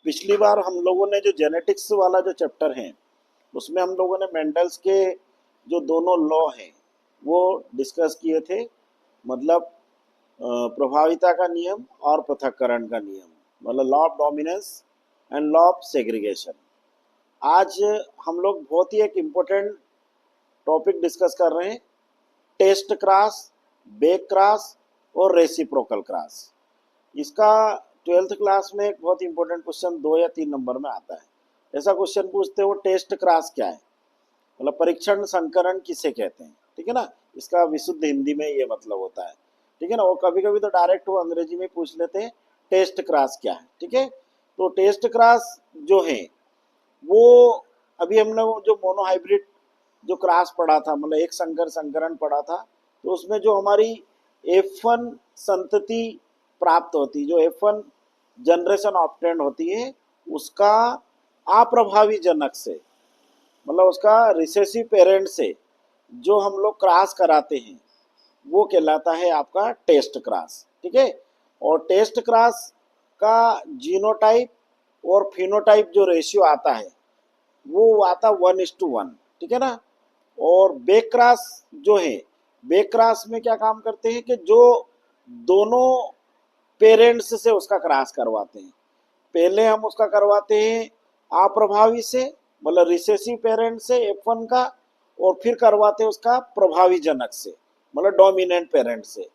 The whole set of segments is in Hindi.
पिछली बार हम लोगों ने जो जेनेटिक्स वाला जो चैप्टर है उसमें हम लोगों ने मेंडल्स के जो दोनों लॉ हैं वो डिस्कस किए थे। मतलब प्रभाविता का नियम और पृथक्करण का नियम, मतलब law of dominance and law of segregation. आज हम लोग बहुत ही एक इम्पोर्टेंट टॉपिक डिस्कस कर रहे हैं, टेस्ट क्रॉस, बेक क्रॉस और रेसिप्रोकल क्रॉस। इसका 12th क्लास में एक बहुत इंपॉर्टेंट क्वेश्चन 2 या 3 नंबर में आता है। ऐसा क्वेश्चन पूछते हो टेस्ट क्रॉस क्या है, मतलब परीक्षण संकरण किसे कहते हैं, ठीक है ना। इसका विशुद्ध हिंदी में ये मतलब होता है, ठीक है ना। वो कभी कभी तो डायरेक्ट वो अंग्रेजी में पूछ लेते हैं टेस्ट क्रॉस क्या है, ठीक है। तो टेस्ट क्रॉस जो है वो, अभी हमने वो जो मोनोहाइब्रिड जो क्रॉस पढ़ा था, मतलब एक संकर संकरण पढ़ा था, तो उसमें जो हमारी F1 संतति प्राप्त होती, जो F1 जनरेशन ऑप्टेंड होती है, उसका अप्रभावी जनक से, मतलब उसका रिसेसिव पेरेंट से जो हम लोग क्रॉस कराते हैं वो कहलाता है आपका टेस्ट क्रॉस, ठीक है। और टेस्ट क्रॉस का जीनोटाइप और फिनोटाइप जो रेशियो आता है वो आता 1:1, ठीक है ना। और बेक क्रॉस जो है, बेक क्रॉस में क्या काम करते हैं कि जो दोनों पेरेंट्स से उसका क्रॉस करवाते हैं। पहले हम उसका करवाते हैं अप्रभावी से, मतलब रिसेसिव पेरेंट से F1 का, और फिर करवाते हैं उसका प्रभावी जनक से, मतलब डोमिनेंट पेरेंट से।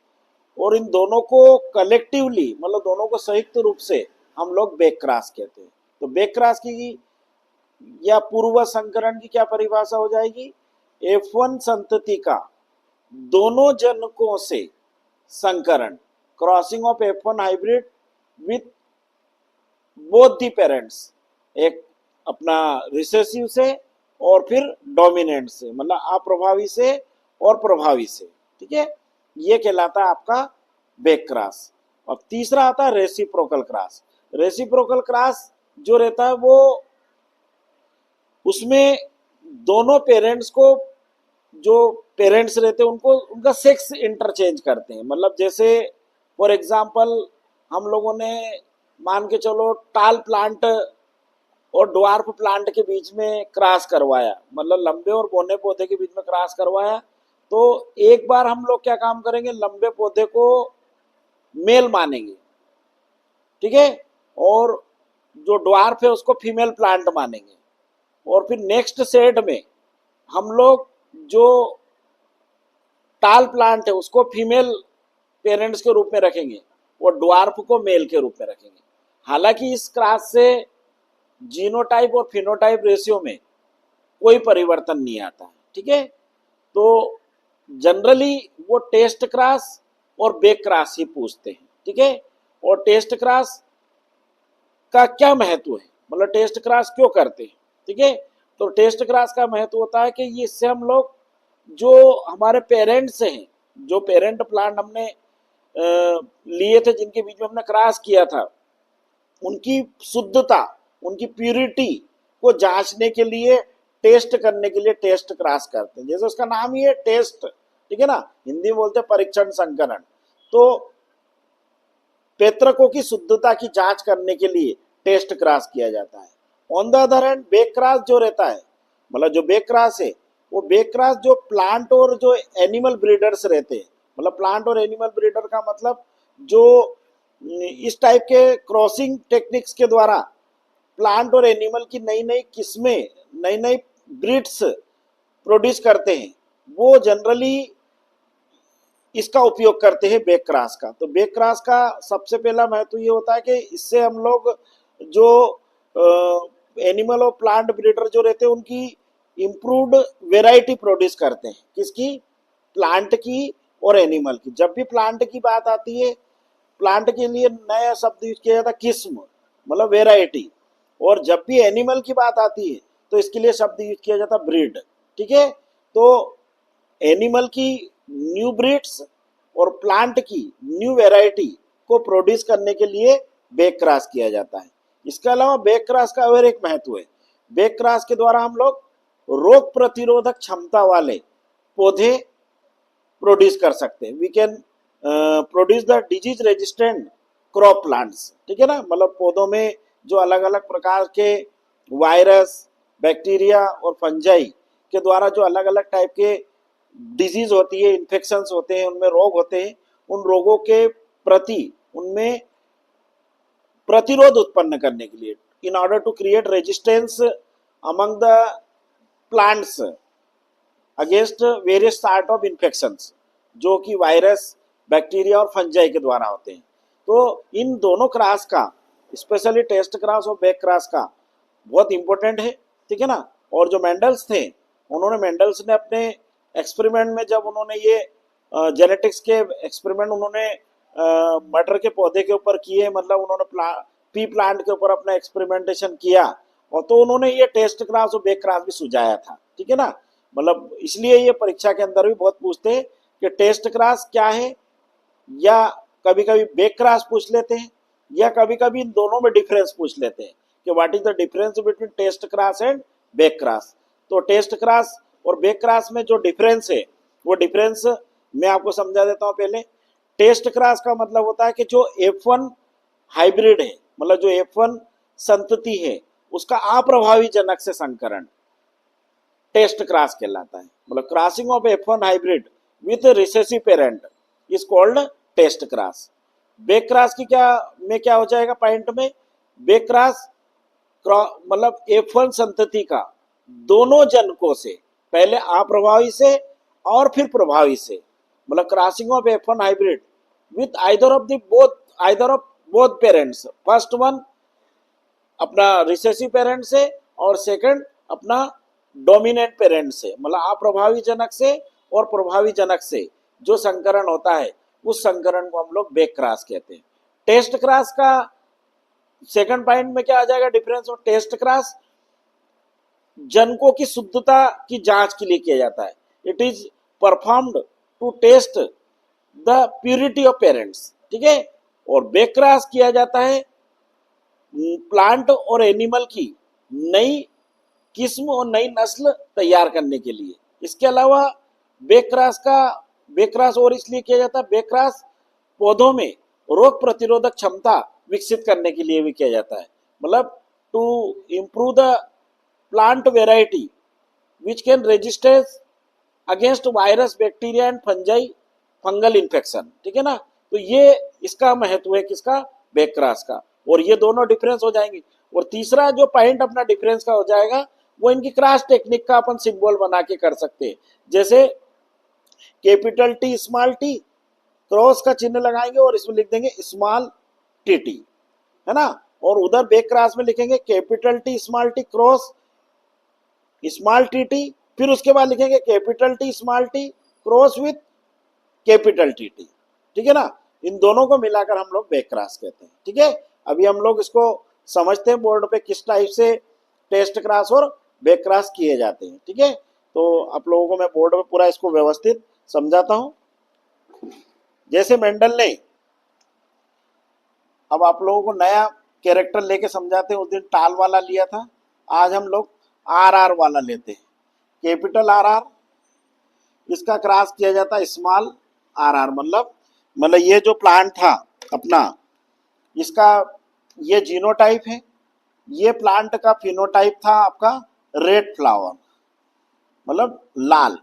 और इन दोनों को कलेक्टिवली, मतलब दोनों को संयुक्त रूप से हम लोग बेक क्रॉस कहते हैं। तो बेक क्रॉस की या पूर्व संकरण की क्या परिभाषा हो जाएगी? F1 संतति का दोनों जनकों से संकरण, crossing of F1 hybrid with both the parents, एक अपना रिसेसिव से और फिर डोमिनेंट से, मतलब अप्रभावी से और प्रभावी से, ठीक है। ये कहलाता है आपका बेक क्रॉस। और तीसरा आता है रेसिप्रोकल क्रॉस। रेसिप्रोकल क्रॉस जो रहता है वो, उसमें दोनों पेरेंट्स को, जो पेरेंट्स रहते हैं उनको उनका सेक्स इंटरचेंज करते हैं। मतलब जैसे फॉर एग्जांपल हम लोगों ने मान के चलो टाल प्लांट और ड्वार्फ प्लांट के बीच में क्रॉस करवाया, मतलब लंबे और बौने पौधे के बीच में क्रॉस करवाया, तो एक बार हम लोग क्या काम करेंगे, लंबे पौधे को मेल मानेंगे, ठीक है, और जो ड्वार्फ है उसको फीमेल प्लांट मानेंगे। और फिर नेक्स्ट सेट में हम लोग जो टाल प्लांट है उसको फीमेल पेरेंट्स के रूप में रखेंगे और ड्वार्फ को मेल के रूप में रखेंगे। हालांकि इस क्रॉस से जीनोटाइप और फिनोटाइप रेशियो में कोई परिवर्तन नहीं आता है, ठीक है। तो जनरली वो टेस्ट क्रॉस और बेक क्रॉस ही पूछते हैं, ठीक है। और टेस्ट क्रॉस का क्या महत्व है, मतलब टेस्ट क्रॉस क्यों करते हैं, ठीक है। तो टेस्ट क्रॉस का महत्व होता है कि इससे हम लोग जो हमारे पेरेंट्स हैं, जो पेरेंट प्लांट हमने लिए थे, जिनके बीच में हमने क्रॉस किया था, उनकी शुद्धता, उनकी प्यूरिटी को जांचने के लिए, टेस्ट करने के लिए टेस्ट क्रॉस करते हैं। जैसे उसका नाम ही है टेस्ट, ठीक है ना, हिंदी में बोलते हैं परीक्षण संकरण। तो पेत्रकों की शुद्धता की जांच करने के लिए टेस्ट क्रॉस किया जाता है। On the other hand back cross जो रहता है, मतलब जो बेक क्रॉस है, वो बेक क्रॉस जो प्लांट और जो एनिमल ब्रीडर्स रहते हैं, मतलब प्लांट और एनिमल ब्रीडर का मतलब जो इस टाइप के क्रॉसिंग टेक्निक्स के द्वारा प्लांट और एनिमल की नई नई किस्में, नई नई ब्रीड्स प्रोड्यूस करते हैं, वो जनरली इसका उपयोग करते हैं बेक क्रॉस का। तो बेक क्रॉस का सबसे पहला महत्व ये होता है कि इससे हम लोग जो एनिमल और प्लांट ब्रीडर जो रहते हैं उनकी इम्प्रूव्ड वेराइटी प्रोड्यूस करते हैं। किसकी? प्लांट की और एनिमल की। जब भी प्लांट की बात आती है, प्लांट के लिए नया शब्द यूज किया जाता है किस्म, मतलब वेराइटी। और जब भी एनिमल की बात आती है तो इसके लिए शब्द यूज किया जाता है ब्रीड, ठीक है। तो एनिमल की न्यू ब्रीड्स और प्लांट की न्यू वेराइटी को प्रोड्यूस करने के लिए बेक क्रॉस किया जाता है। इसके अलावा बेक क्रॉस का और एक महत्व है, बेक क्रॉस के द्वारा हम लोग रोग प्रतिरोधक क्षमता वाले पौधे प्रोड्यूस कर सकते हैं। We can produce the disease resistant crop plants, ठीक है ना। मतलब पौधों में जो अलग अलग प्रकार के वायरस, बैक्टीरिया और फंजाई के द्वारा जो अलग अलग टाइप के डिजीज होती है, इन्फेक्शंस होते हैं, उनमें रोग होते हैं, उन रोगों के प्रति उनमें प्रतिरोध उत्पन्न करने के लिए, in order to create resistance among the plants against various type of infections, जो कि वायरस, बैक्टीरिया और फंजाई के द्वारा होते हैं। तो इन दोनों क्रॉस का, स्पेशली टेस्ट क्रॉस और बैक क्रॉस का बहुत इंपॉर्टेंट है, ठीक है ना। और जो मेंडल्स थे, मेंडल्स ने अपने एक्सपेरिमेंट में जब उन्होंने ये जेनेटिक्स के एक्सपेरिमेंट उन्होंने मटर के पौधे के ऊपर किए, मतलब उन्होंने पी प्लांट के ऊपर अपना एक्सपेरिमेंटेशन किया, और तो उन्होंने ये टेस्ट क्रॉस और बैक क्रॉस भी सुझाया था, ठीक है ना। मतलब इसलिए ये परीक्षा के अंदर भी बहुत पूछते हैं कि टेस्ट क्रॉस क्या है, या कभी कभी बैक क्रॉस पूछ लेते हैं, या कभी कभी इन दोनों में डिफरेंस पूछ लेते हैं कि what is the difference between test cross and back cross. तो टेस्ट क्रॉस और बैक क्रॉस में जो डिफरेंस है, वो डिफरेंस मैं आपको समझा देता हूँ पहले। टेस्ट क्रॉस का मतलब होता है कि जो F1 हाइब्रिड है, मतलब जो F1 संतति है, उसका अप्रभावी जनक से संकरण टेस्ट क्रॉस कहलाता है। मतलब crossing of F1 hybrid with recessive parent is called test cross. Back cross की क्या हो जाएगा पॉइंट में, बैक क्रॉस मतलब F1 संतति का दोनों जनकों से, पहले अप्रभावी से और फिर प्रभावी से, मतलब crossing of F1 hybrid with either of both parents, first one अपना रिसेसिव पेरेंट से और सेकंड अपना डोमिनेंट पेरेंट से, मतलब अप्रभावी जनक से और प्रभावी जनक से जो संकरण होता है, उस संकरण को हम लोग बैक क्रॉस कहते हैं। टेस्ट क्रॉस का सेकंड पॉइंट में क्या आ जाएगा डिफरेंस ऑफ टेस्ट क्रॉस, जनकों की शुद्धता की जांच के लिए किया जाता है। It is performed to test the purity of parents, ठीक है। और बैक क्रॉस किया जाता है प्लांट और एनिमल की नई किस्म और नई नस्ल तैयार करने के लिए। इसके अलावा बैक क्रॉस और इसलिए किया जाता है, बैक क्रॉस पौधों में रोग प्रतिरोधक क्षमता विकसित करने के लिए भी किया जाता है, मतलब to improve the plant variety which can resistance against virus, bacteria and fungal infection, ठीक है ना। तो ये इसका महत्व है किसका, बैक क्रॉस का। और ये दोनों डिफरेंस हो जाएंगे। और तीसरा जो पॉइंट अपना डिफरेंस का हो जाएगा, वो इनकी क्रॉस टेक्निक का अपन सिंबल बना के कर सकते हैं। जैसे capital T small T, cross का चिन्ह लगाएंगे और इसमें लिख देंगे स्मॉल टी टी, है ना। और उधर बैक क्रॉस में लिखेंगे capital T small T cross small T T, फिर उसके बाद लिखेंगे capital T small T cross with capital T T, ठीक है ना। इन दोनों को मिलाकर हम लोग बैक क्रॉस कहते हैं, ठीक है। अभी हम लोग इसको समझते हैं बोर्ड पे किस टाइप से टेस्ट क्रॉस और बैक क्रॉस किए जाते हैं, ठीक है। तो आप लोगों को मैं बोर्ड पे पूरा इसको व्यवस्थित समझाता हूं। जैसे मेंडल ने, अब आप लोगों को नया कैरेक्टर लेके समझाते हैं, उस दिन टाल वाला लिया था, आज हम लोग RR वाला लेते हैं। कैपिटल RR, इसका क्रॉस किया जाता है स्मॉल RR, मतलब ये जो प्लांट था अपना, इसका ये जीनोटाइप है, ये प्लांट का फिनोटाइप था आपका रेड फ्लावर, मतलब लाल,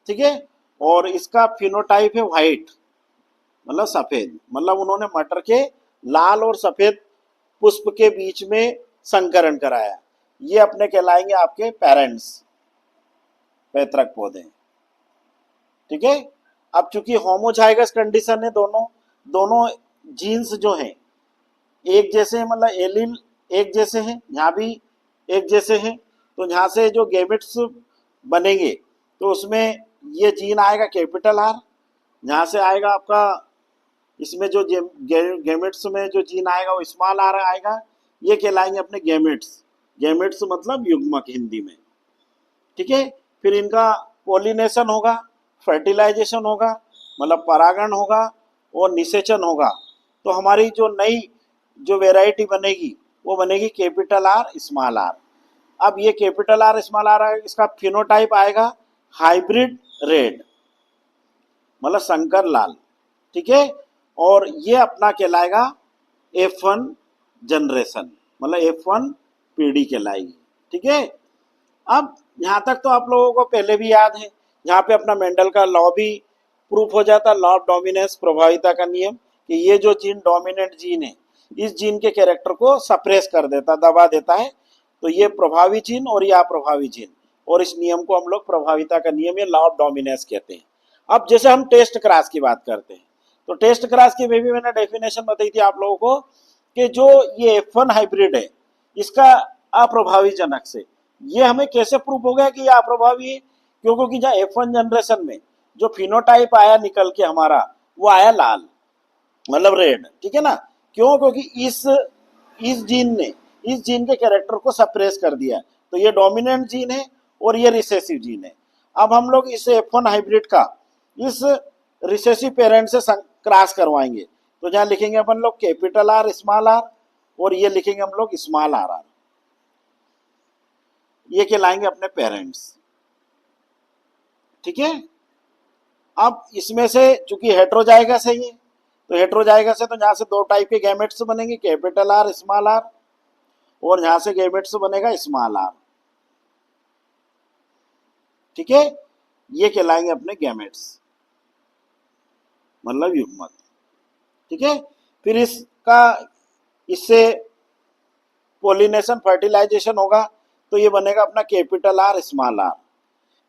ठीक है। और इसका फिनोटाइप है व्हाइट, मतलब सफेद। मतलब उन्होंने मटर के लाल और सफेद पुष्प के बीच में संकरण कराया। ये अपने कहलाएंगे आपके पेरेंट्स, पैतृक पौधे, ठीक है। अब चूंकि होमोजाइगस कंडीशन है, दोनों जीन्स जो हैं एक जैसे हैं, मतलब एलील एक जैसे हैं, यहाँ भी एक जैसे हैं, तो यहाँ से जो गैमेट्स बनेंगे तो उसमें ये जीन आएगा कैपिटल R, यहाँ से आएगा आपका, इसमें जो गैमेट्स में जो जीन आएगा वो स्मॉल R आएगा। ये कहलाएंगे अपने गैमेट्स मतलब युग्मक हिंदी में, ठीक है। फिर इनका पोलिनेशन होगा, फर्टिलाइजेशन होगा, मतलब परागण होगा और निषेचन होगा। तो हमारी जो नई जो वैरायटी बनेगी वो बनेगी कैपिटल R स्मॉल R। अब ये कैपिटल R स्मॉल R, इसका फिनोटाइप आएगा हाइब्रिड रेड, मतलब संकर लाल, ठीक है। और ये अपना कहलाएगा F1 जनरेशन, मतलब F1 पीढ़ी कहलाएगी। ठीक है, अब यहाँ तक तो आप लोगों को पहले भी याद है, यहाँ पे अपना मेंडल का लॉ भी प्रूफ हो जाता, लॉ ऑफ डोमिनेंस, प्रभाविता का नियम, कि ये जो जीन डोमिनेंट जीन है इस जीन के कैरेक्टर को सप्रेस कर देता, दबा देता है, तो ये प्रभावी जीन और ये अप्रभावी जीन, और इस नियम को हम लोग प्रभाविता का नियम या लॉ ऑफ डोमिनेंस कहते हैं। अब जैसे हम टेस्ट क्रॉस की बात करते हैं, तो टेस्ट क्रॉस की भी मैंने डेफिनेशन बताई थी आप लोगों को कि जो ये F1 हाइब्रिड है इसका अप्रभावी जनक से, ये हमें कैसे प्रूफ हो गया कि ये अप्रभावी है, क्योंकि जहाँ F1 जनरेशन में जो फिनोटाइप आया निकल के हमारा, वो आया लाल, मतलब रेड। ठीक है ना, क्यों? क्योंकि इस जीन के कैरेक्टर को सप्रेस कर दिया, तो ये डोमिनेंट जीन है और ये रिसेसिव जीन है। अब हम लोग इस F1 हाइब्रिड का इस रिसेसिव पेरेंट से क्रॉस करवाएंगे, तो जहाँ लिखेंगे अपन लोग कैपिटल आर स्मॉल आर, और ये लिखेंगे हम लोग स्मॉल आर आर, ये कहलाएंगे अपने पेरेंट्स। ठीक है, अब इसमें से चूंकि हेट्रोजाइगस है ये, तो हेट्रोजाइगस है तो यहाँ से दो टाइप के गैमेट्स बनेंगे, कैपिटल आर स्मॉल आर, और यहाँ से गैमेट्स बनेगा स्मॉल आर। ठीक है, ये कहलाएंगे अपने गैमेट्स, मतलब युग्मक। ठीक है, फिर इससे पोलिनेशन फर्टिलाइजेशन होगा, तो ये बनेगा अपना कैपिटल आर स्मॉल आर,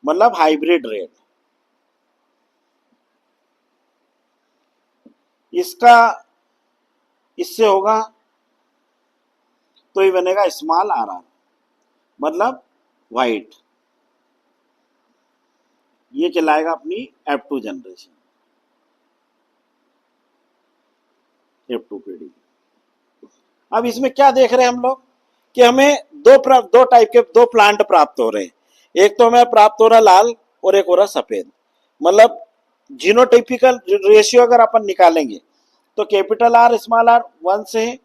मतलब हाइब्रिड रेट। इसका इससे होगा तो ये बनेगा स्मॉल आर आर, मतलब वाइट। ये कहलाएगा अपनी F2 जनरेशन, F2 पीढ़ी। अब इसमें क्या देख रहे हैं हम लोग कि हमें दो टाइप के दो प्लांट प्राप्त हो रहे हैं, एक तो हमें प्राप्त हो रहा लाल और एक हो रहा सफेद। मतलब जीनोटाइपिकल रेशियो अगर अपन निकालेंगे तो कैपिटल आर स्मॉल आर 1 से है,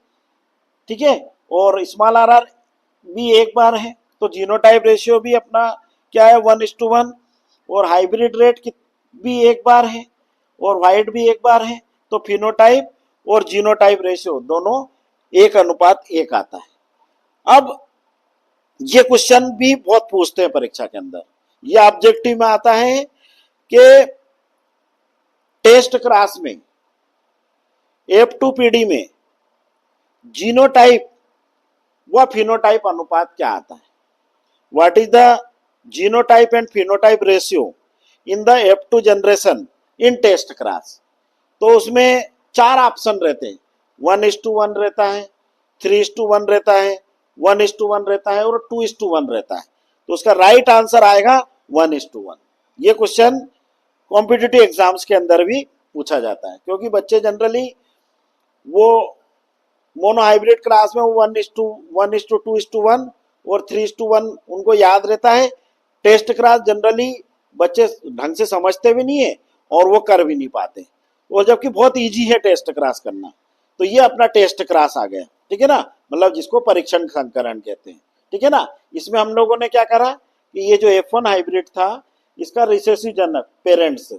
ठीक है, और स्मॉल आर आर भी एक बार है, तो जीनोटाइप रेशियो भी अपना क्या है 1:1, और हाइब्रिड रेट भी एक बार है और वाइट भी एक बार है, तो फिनोटाइप और जीनोटाइप रेशियो दोनों 1:1 आता है। अब ये क्वेश्चन भी बहुत पूछते हैं परीक्षा के अंदर, ये ऑब्जेक्टिव में आता है कि टेस्ट क्रॉस में F2 पीढ़ी में जीनोटाइप व फिनोटाइप अनुपात क्या आता है, what is the genotype and phenotype ratio in the F2 generation in test cross. तो उसमें 4 ऑप्शन रहते हैं, 1:1 रहता है, 3:1 रहता है, 1:1 रहता है और 2:1 रहता है। तो उसका राइट आंसर आएगा 1:1। ये क्वेश्चन कॉम्पिटिटिव एग्जाम्स के अंदर भी पूछा जाता है, क्योंकि बच्चे जनरली वो मोनो हाइब्रिड क्लास में 1:2:1 और 3:1 उनको याद रहता है। टेस्ट क्लास जनरली बच्चे ढंग से समझते भी नहीं है और वो कर भी नहीं पाते, और जबकि बहुत इजी है टेस्ट क्लास करना। तो ये अपना टेस्ट क्लास आ गया, ठीक है ना, मतलब जिसको परीक्षण संकरण कहते हैं। ठीक है ना, इसमें हम लोगों ने क्या करा कि ये जो F1 हाइब्रिड था इसका रिसेसिव जनक पेरेंट्स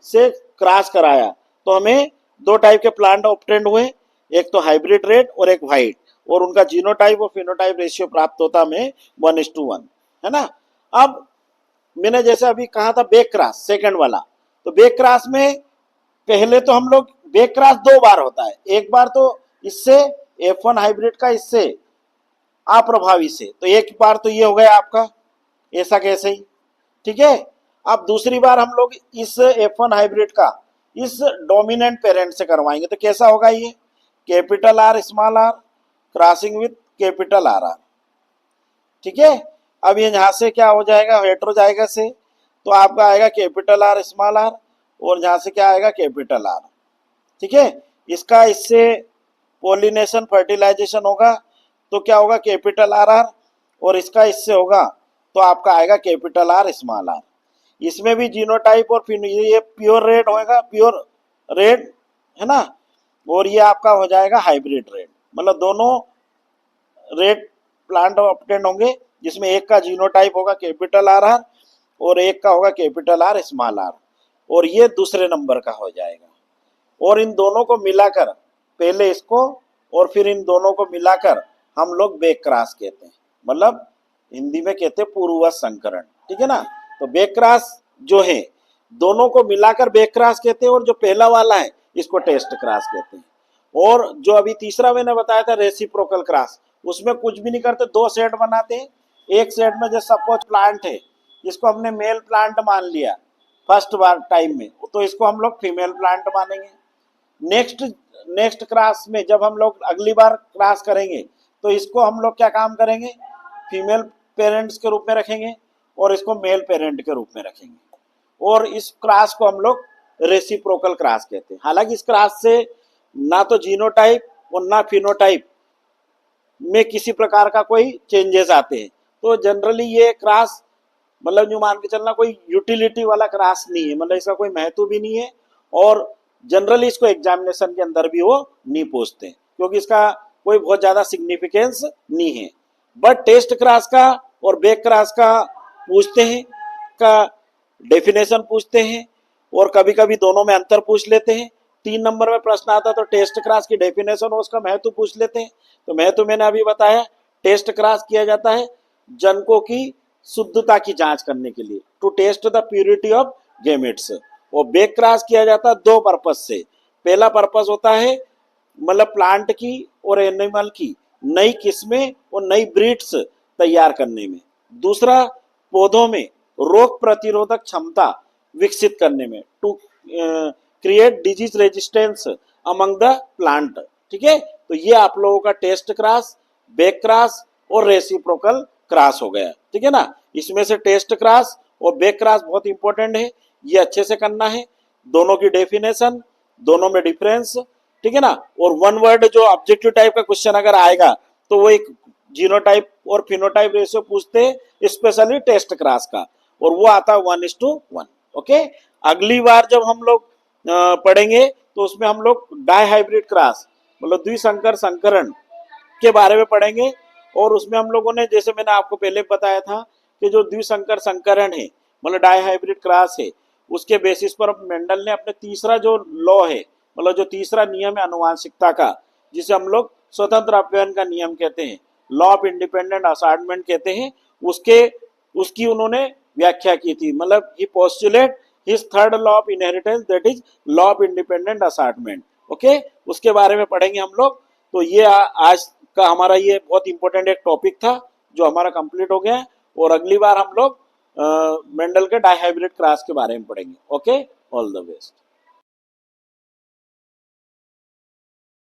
से क्रॉस कराया, तो हमें दो टाइप के प्लांट ऑब्टेंड हुए, एक तो हाइब्रिड रेड और एक व्हाइट, और उनका जीनोटाइप और फिनोटाइप रेशियो प्राप्त होता हमें 1:1, है ना। अब मैंने जैसे अभी कहा था बैक क्रॉस सेकंड वाला, तो बैक क्रॉस में पहले तो हम लोग बैक क्रॉस 2 बार होता है, एक बार तो इससे F1 हाइब्रिड का इससे अप्रभावी से, तो एक बार तो ये हो गया आपका ऐसा कैसे ही, ठीक है। अब दूसरी बार हम लोग इस F1 हाइब्रिड का इस डोमिनेंट पेरेंट से करवाएंगे, तो कैसा होगा ये capital R small R crossing with capital R R, ठीक है। अब ये यहां से क्या हो जाएगा हेट्रोजाइगस से, तो आपका आएगा कैपिटल आर स्मॉल आर, और यहां से क्या आएगा कैपिटल आर, ठीक है। इसका इससे पोलिनेशन फर्टिलाइजेशन होगा, तो क्या होगा कैपिटल आर आर, और इसका इससे होगा तो आपका आएगा कैपिटल आर स्मॉल आर। इसमें भी जीनोटाइप और ये प्योर रेड होएगा, प्योर रेड, है ना, और ये आपका हो जाएगा हाइब्रिड रेड, मतलब दोनों रेड प्लांट ऑब्टेंड होंगे, जिसमें एक का जीनोटाइप होगा कैपिटल आर आर और एक का होगा कैपिटल आर स्मॉल आर, और ये दूसरे नंबर का हो जाएगा। और इन दोनों को मिलाकर, पहले इसको और फिर इन दोनों को मिलाकर हम लोग बैक क्रॉस कहते हैं, मतलब हिंदी में कहते हैं पूर्ववत संकरण, ठीक है ना। तो बैक क्रॉस जो है दोनों को मिलाकर बैक क्रॉस कहते हैं, और जो पहला वाला है इसको टेस्ट क्रॉस कहते हैं। और जो अभी तीसरा मैंने बताया था रेसिप्रोकल क्रॉस, उसमें कुछ भी नहीं करते, दो सेट बनाते हैं। एक सेट में जो सपोज प्लांट है, जिसको हमने मेल प्लांट मान लिया फर्स्ट बार टाइम में, तो इसको हम लोग फीमेल प्लांट मानेंगे। नेक्स्ट नेक्स्ट क्लास में जब हम लोग अगली बार क्लास करेंगे तो इसको हम लोग क्या काम करेंगे, फीमेल पेरेंट्स के रूप में रखेंगे और इसको मेल पेरेंट के रूप में रखेंगे, और इस क्लास को हम लोग रेसिप्रोकल क्लास कहते हैं। हालांकि इस क्लास से ना तो जीनोटाइप और ना फिनोटाइप में किसी प्रकार का कोई चेंजेस आते हैं। तो जनरली ये क्लास मतलब यूं मान के चलना कोई यूटिलिटी वाला क्लास नहीं है, मतलब इसका कोई महत्व भी नहीं है, और जनरली इसको एग्जामिनेशन के अंदर भी वो नहीं पूछते क्योंकि इसका कोई बहुत ज्यादा सिग्निफिकेंस नहीं है। बट टेस्ट क्लास का और बैक क्लास का पूछते हैं, का डेफिनेशन पूछते हैं, और कभी कभी दोनों में अंतर पूछ लेते हैं। 3 नंबर में प्रश्न आता तो टेस्ट क्लास की डेफिनेशन और उसका महत्व पूछ लेते हैं। तो महत्व मैंने अभी बताया, टेस्ट क्लास किया जाता है जनकों की शुद्धता की जांच करने के लिए, to test the purity of gametes. और बैक क्रॉस किया जाता है दो पर्पज से। पहला पर्पज होता है मतलब प्लांट की और एनिमल की नई किस्में और नई ब्रीड्स तैयार करने में। दूसरा पौधों में रोग प्रतिरोधक क्षमता विकसित करने में, to create disease resistance among the plant. ठीक है, तो ये आप लोगों का टेस्ट क्रॉस, बैक क्रॉस और रेसिप्रोकल क्रॉस हो गया। ठीक है ना, इसमें से टेस्ट क्रॉस और बैक क्रॉस बहुत इंपॉर्टेंट है, ये अच्छे से करना है। दोनों की डेफिनेशन, दोनों में डिफरेंस, ठीक है ना। और वन वर्ड जो ऑब्जेक्टिव टाइप का क्वेश्चन अगर आएगा तो वो एक जीनोटाइप और फिनोटाइप रेशियो पूछते हैं स्पेशली टेस्ट क्रॉस का, और वो आता है 1:1। ओके, अगली बार जब हम लोग पढ़ेंगे तो उसमें हम लोग डाई हाइब्रिड क्रॉस मतलब द्विसंकर संकरण के बारे में पढ़ेंगे। और उसमें हम लोगों ने, जैसे मैंने आपको पहले बताया था कि जो द्विसंकर संकरण है मतलब डाई हाइब्रिड क्रॉस है, उसके बेसिस पर मेंडल ने अपने तीसरा जो लॉ है मतलब जो तीसरा नियम है अनुवांशिकता का, जिसे हम लोग स्वतंत्र अपव्ययन का नियम कहते हैं, लॉ ऑफ इंडिपेंडेंट असॉर्टमेंट कहते हैं, उसकी उन्होंने व्याख्या की थी। मतलब he postulate his third law of inheritance, that is law of independent assortment. Okay, उसके बारे में पढ़ेंगे हम लोग। तो ये आज का हमारा ये बहुत इंपॉर्टेंट एक टॉपिक था जो हमारा कंप्लीट हो गया है, और अगली बार हम लोग मेंडल के डाई हाइब्रिड क्रॉस के बारे में पढ़ेंगे। Okay, all the best.